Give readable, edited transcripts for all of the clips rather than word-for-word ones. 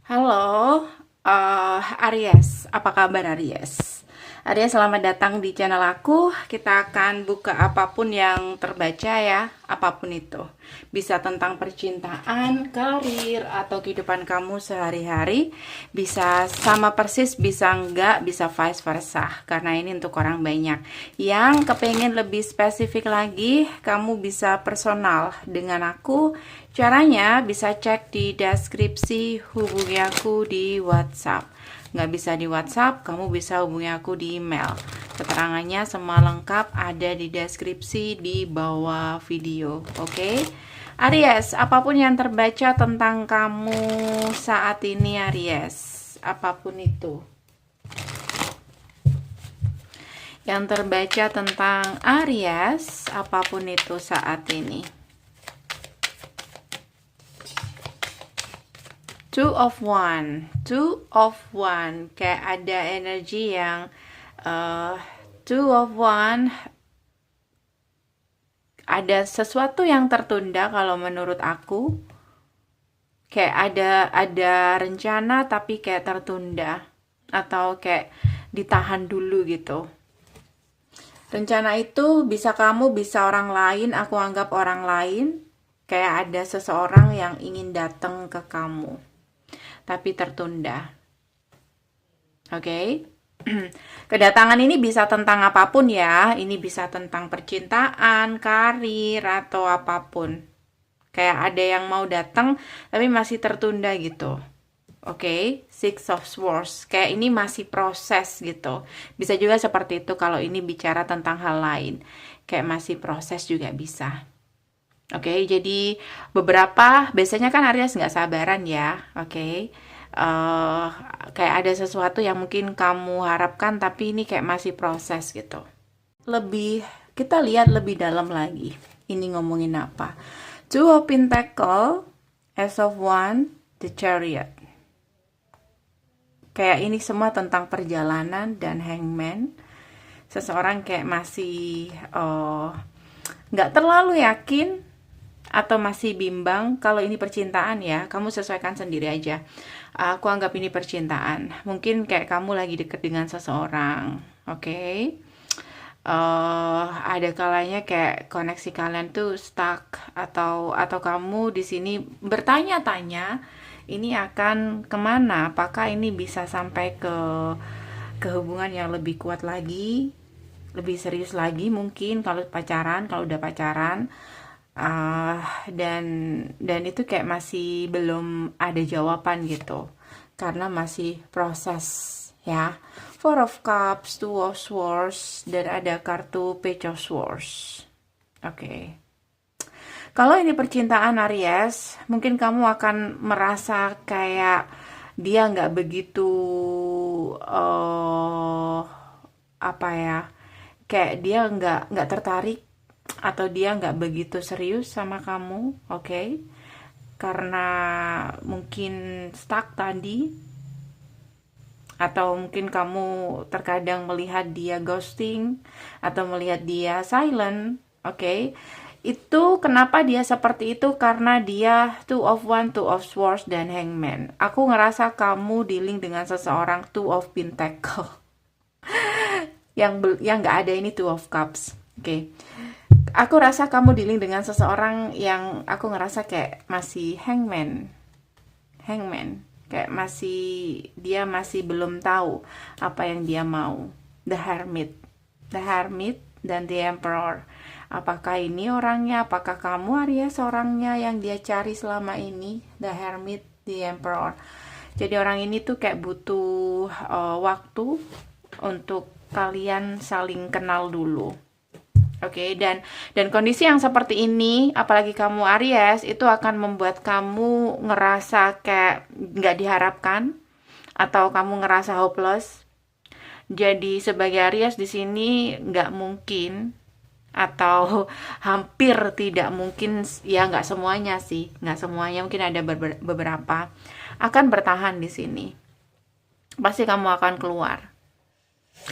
Halo, Aries. Apa kabar Aries? Aries, selamat datang di channel aku. Kita akan buka apapun yang terbaca ya, apapun itu. Bisa tentang percintaan, karir, atau kehidupan kamu sehari-hari. Bisa sama persis, bisa enggak, bisa vice versa. Karena ini untuk orang banyak. Yang kepengen lebih spesifik lagi, kamu bisa personal dengan aku. Caranya bisa cek di deskripsi, hubungi aku di WhatsApp. Nggak bisa di WhatsApp, kamu bisa hubungi aku di email. Keterangannya semua lengkap ada di deskripsi di bawah video. Oke? Aries, apapun yang terbaca tentang kamu saat ini Aries, apapun itu. Yang terbaca tentang Aries, apapun itu saat ini. Two of one, kayak ada energi yang two of one, ada sesuatu yang tertunda kalau menurut aku, kayak ada rencana tapi kayak tertunda atau kayak ditahan dulu gitu. Rencana itu bisa kamu, bisa orang lain, aku anggap orang lain, kayak ada seseorang yang ingin datang ke kamu tapi tertunda. Oke. Okay? Kedatangan ini bisa tentang apapun ya. Ini bisa tentang percintaan, karir, atau apapun. Kayak ada yang mau datang tapi masih tertunda gitu. Oke, okay? Six of Swords. Kayak ini masih proses gitu. Bisa juga seperti itu kalau ini bicara tentang hal lain. Kayak masih proses juga bisa. Oke, jadi biasanya kan Aries nggak sabaran ya, oke. Uh, Kayak ada sesuatu yang mungkin kamu harapkan, tapi ini kayak masih proses gitu. Kita lihat lebih dalam lagi. Ini ngomongin apa? Two of Pentacle, Ace of One, The Chariot. Kayak ini semua tentang perjalanan dan Hangman. Seseorang kayak masih nggak terlalu yakin atau masih bimbang. Kalau ini percintaan ya, kamu sesuaikan sendiri aja. Aku anggap ini percintaan. Mungkin kayak kamu lagi deket dengan seseorang, oke? Okay? Ada kalanya kayak koneksi kalian tuh stuck atau kamu di sini bertanya-tanya ini akan kemana? Apakah ini bisa sampai ke hubungan yang lebih kuat lagi, lebih serius lagi mungkin kalau pacaran, kalau udah pacaran. Dan itu kayak masih belum ada jawaban gitu karena masih proses ya. Four of Cups, Two of Swords, dan ada kartu Page of Swords. Oke. Kalau ini percintaan Aries, mungkin kamu akan merasa kayak dia nggak begitu apa ya, kayak dia nggak tertarik atau dia nggak begitu serius sama kamu, oke? Okay? Karena mungkin stuck tadi, atau mungkin kamu terkadang melihat dia ghosting atau melihat dia silent, oke? Okay? Itu kenapa dia seperti itu, karena dia Two of One, Two of Swords, dan Hangman. Aku ngerasa kamu dealing dengan seseorang Two of Pentacle yang nggak ada ini Two of Cups, oke? Okay? Aku rasa kamu dealing dengan seseorang yang aku ngerasa kayak masih hangman, kayak dia masih belum tahu apa yang dia mau. The Hermit dan The Emperor. Apakah ini orangnya? Apakah kamu Aries orangnya yang dia cari selama ini? The Hermit, The Emperor. Jadi orang ini tuh kayak butuh waktu untuk kalian saling kenal dulu. Oke, dan kondisi yang seperti ini, apalagi kamu Aries, itu akan membuat kamu ngerasa kayak nggak diharapkan atau kamu ngerasa hopeless. Jadi sebagai Aries di sini nggak mungkin atau hampir tidak mungkin ya, nggak semuanya sih, nggak semuanya, mungkin ada beberapa akan bertahan di sini. Pasti kamu akan keluar,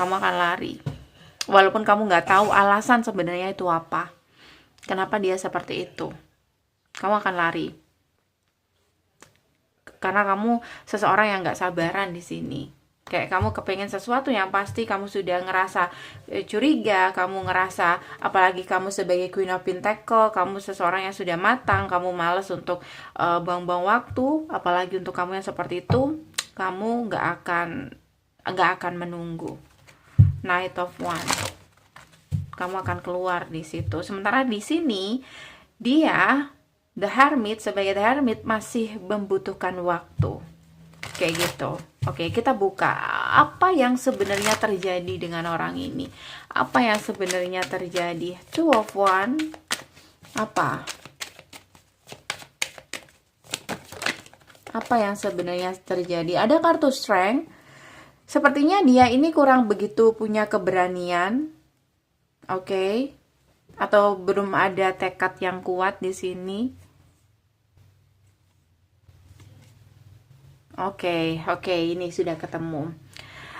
kamu akan lari. Walaupun kamu nggak tahu alasan sebenarnya itu apa, kenapa dia seperti itu, kamu akan lari. karena kamu seseorang yang nggak sabaran di sini. Kayak kamu kepengen sesuatu yang pasti, kamu sudah ngerasa curiga, kamu ngerasa, apalagi kamu sebagai Queen of Pentacle, kamu seseorang yang sudah matang, kamu males untuk buang-buang waktu, apalagi untuk kamu yang seperti itu, kamu nggak akan menunggu. Knight of Wands, kamu akan keluar di situ. Sementara di sini dia The Hermit, sebagai The Hermit masih membutuhkan waktu. Kayak gitu. Oke, kita buka apa yang sebenarnya terjadi dengan orang ini. Apa yang sebenarnya terjadi? Two of Wands. Apa? Apa yang sebenarnya terjadi? Ada kartu Strength. Sepertinya dia ini kurang begitu punya keberanian. Oke. Atau belum ada tekad yang kuat di sini. Oke, ini sudah ketemu.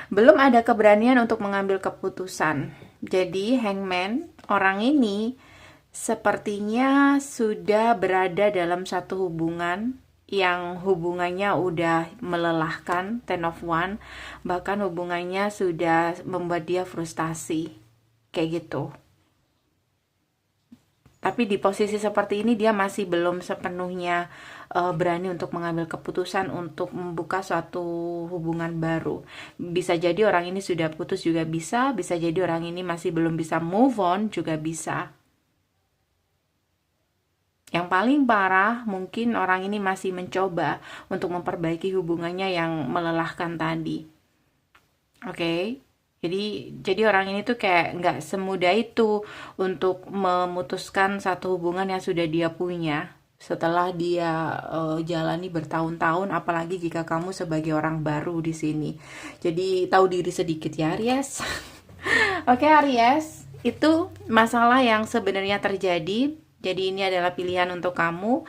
Belum ada keberanian untuk mengambil keputusan. Jadi, Hangman, orang ini sepertinya sudah berada dalam satu hubungan yang hubungannya udah melelahkan, Ten of Wands, bahkan hubungannya sudah membuat dia frustasi. Kayak gitu. Tapi di posisi seperti ini dia masih belum sepenuhnya berani untuk mengambil keputusan untuk membuka suatu hubungan baru. Bisa jadi orang ini sudah putus juga bisa jadi orang ini masih belum bisa move on juga bisa. Yang paling parah, mungkin orang ini masih mencoba untuk memperbaiki hubungannya yang melelahkan tadi. Oke. Jadi orang ini tuh kayak nggak semudah itu untuk memutuskan satu hubungan yang sudah dia punya setelah dia jalani bertahun-tahun, apalagi jika kamu sebagai orang baru di sini. Jadi tahu diri sedikit ya, Aries. Oke, Aries, itu masalah yang sebenarnya terjadi. Jadi ini adalah pilihan untuk kamu.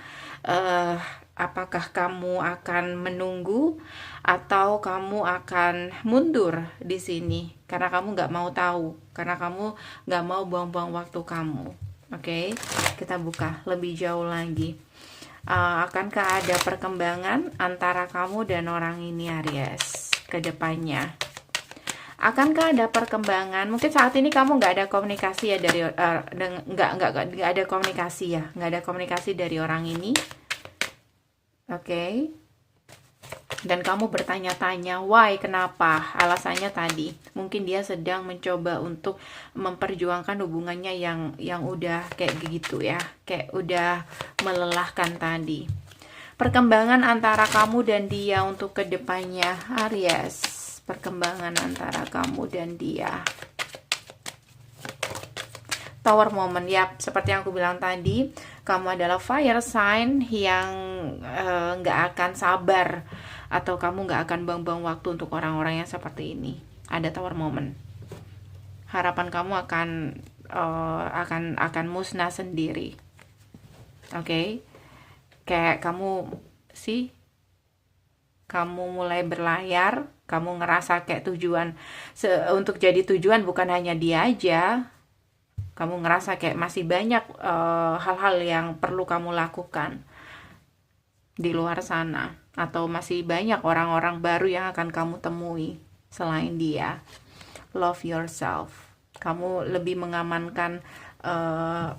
Apakah kamu akan menunggu atau kamu akan mundur di sini karena kamu nggak mau tahu, karena kamu nggak mau buang-buang waktu kamu. Oke, kita buka lebih jauh lagi. Akankah ada perkembangan antara kamu dan orang ini, Aries, ke depannya? Akankah ada perkembangan? Mungkin saat ini kamu nggak ada komunikasi ya dari nggak ada komunikasi ya, nggak ada komunikasi dari orang ini. Oke. Dan kamu bertanya-tanya, why, kenapa? Alasannya tadi, mungkin dia sedang mencoba untuk memperjuangkan hubungannya yang udah kayak gitu ya, kayak udah melelahkan tadi. Perkembangan antara kamu dan dia untuk kedepannya, Aries. Perkembangan antara kamu dan dia. Tower moment, ya, seperti yang aku bilang tadi, kamu adalah fire sign yang nggak akan sabar, atau kamu nggak akan buang-buang waktu untuk orang-orang yang seperti ini. Ada tower moment. Harapan kamu akan musnah sendiri. Oke. Kayak kamu mulai berlayar, kamu ngerasa kayak tujuan untuk jadi tujuan bukan hanya dia aja. Kamu ngerasa kayak masih banyak hal-hal yang perlu kamu lakukan di luar sana, atau masih banyak orang-orang baru yang akan kamu temui selain dia. Love yourself. Kamu lebih mengamankan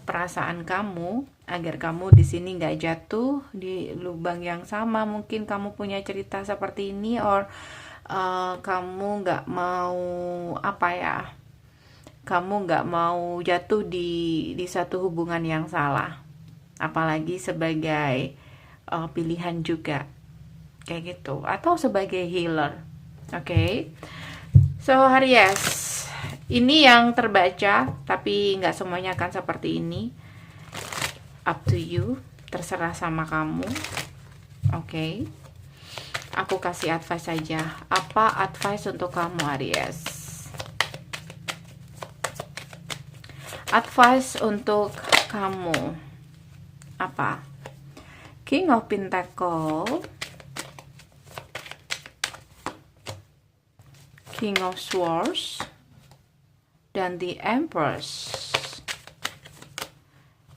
perasaan kamu agar kamu di sini nggak jatuh di lubang yang sama. Mungkin kamu punya cerita seperti ini, or kamu nggak mau kamu nggak mau jatuh di satu hubungan yang salah, apalagi sebagai pilihan juga kayak gitu, atau sebagai healer. Oke. So, Aries, ini yang terbaca, tapi nggak semuanya akan seperti ini. Up to you, terserah sama kamu. Oke. Aku kasih advice saja. Apa advice untuk kamu, Aries? Advice untuk kamu apa? King of Pentacle, King of Swords, dan The Empress.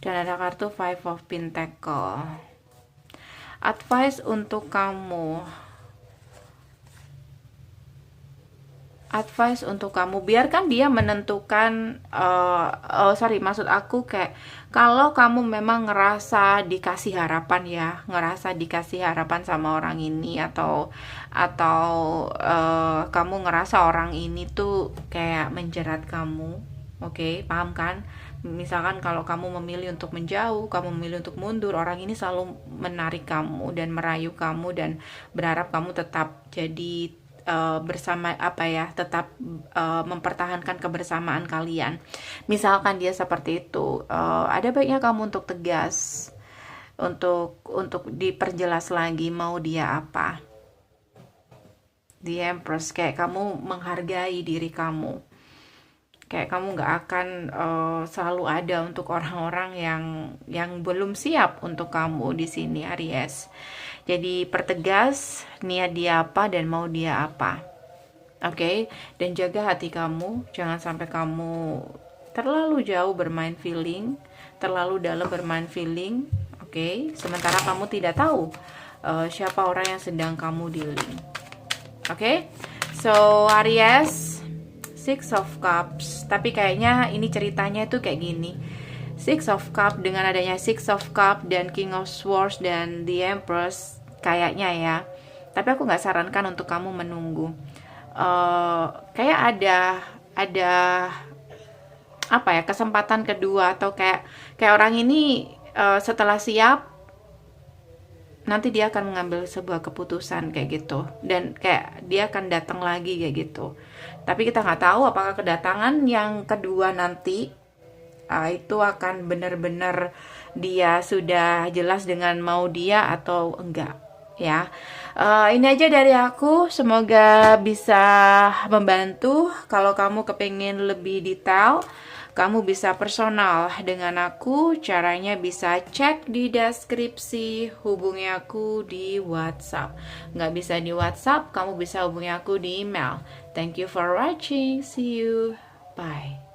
Dan ada kartu Five of Pentacle. Advice untuk kamu. Advice untuk kamu, biarkan dia menentukan. Sorry, maksud aku kayak kalau kamu memang ngerasa dikasih harapan ya, ngerasa dikasih harapan sama orang ini, atau kamu ngerasa orang ini tuh kayak menjerat kamu, oke, paham kan? Misalkan kalau kamu memilih untuk menjauh, kamu memilih untuk mundur, orang ini selalu menarik kamu dan merayu kamu dan berharap kamu tetap jadi bersama, apa ya, tetap mempertahankan kebersamaan kalian. Misalkan dia seperti itu, ada baiknya kamu untuk tegas, untuk diperjelas lagi mau dia apa. The Empress, kayak kamu menghargai diri kamu, kayak kamu nggak akan selalu ada untuk orang-orang yang belum siap untuk kamu di sini, Aries. Jadi pertegas niat dia apa dan mau dia apa. Oke, dan jaga hati kamu, jangan sampai kamu terlalu jauh bermain feeling, terlalu dalam bermain feeling. Oke, sementara kamu tidak tahu siapa orang yang sedang kamu dealing. Oke, so Aries, Six of Cups, tapi kayaknya ini ceritanya itu kayak gini. Six of Cups, dengan adanya Six of Cups dan King of Swords dan The Empress, kayaknya ya, tapi aku nggak sarankan untuk kamu menunggu. Kayak ada apa ya, kesempatan kedua, atau kayak orang ini setelah siap nanti dia akan mengambil sebuah keputusan kayak gitu, dan kayak dia akan datang lagi kayak gitu. Tapi kita nggak tahu apakah kedatangan yang kedua nanti itu akan benar-benar dia sudah jelas dengan mau dia atau enggak ya. Ini aja dari aku, semoga bisa membantu. Kalau kamu kepingin lebih detail, kamu bisa personal dengan aku. Caranya bisa cek di deskripsi, hubungi aku di WhatsApp. Nggak bisa di WhatsApp, kamu bisa hubungi aku di email. Thank you for watching, see you, bye.